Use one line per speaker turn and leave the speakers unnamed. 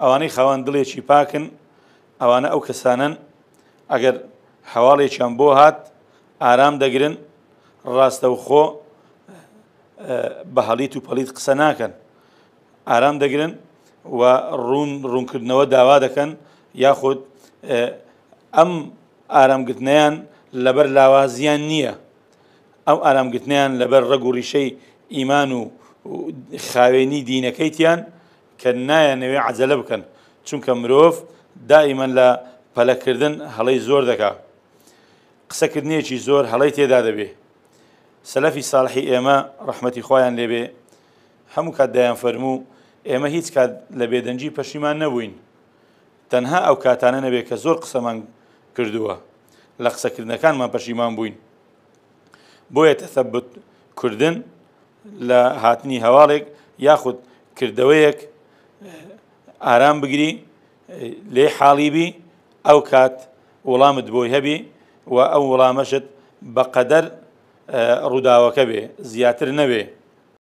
ئەوانەی خاوەن دڵێکی پاکن ئەوانە ئەو کەسانن ئەگەر هەواڵێکیان بۆ هات ئارام دەگرن ڕاستەوخۆ بە هەڵیت و پەڵیت قسە ناکەن ئارام دەگرن و ڕوونکردنەوە داوا دەکەن یاخود ئەم ئارامگرتنیان لەبەر لاوازیان نییە ئەو ئارامگرتنیان لەبەر ڕەگ و ڕیشەی ئیمان و خاوێنی دینەکەیتیان کە نایەنەوێ عەجەلە بکەن چونکە مرۆڤ دائیمەن لە پەلەکردن هەڵەی زۆر دەکا قسەکردنیەکی زۆر هەڵەی تێدا دەبێ سەلەفی ساڵحی ئێمە ڕەحمەتی خۆیان لێبێ هەموو کات دایان فەرموو ئێمە هیچ کات لە بێدەنجی پەشیمان نەبووین تەنها ئەو کاتانە نەبێ کە زۆر قسەمان کردووە لە قسەکردنەکانمان پەشیمان بووین بۆیە تەثەبوت کردن لە هاتنی هەواڵێک یاخود کردەوەیەک ئارام بگری لێ حاڵی بی ئەو کات وەڵامت بۆی هەبی و ئەو وەڵامەشت بەقەدەر ڕووداوەکە بێ زیاتر نەبێ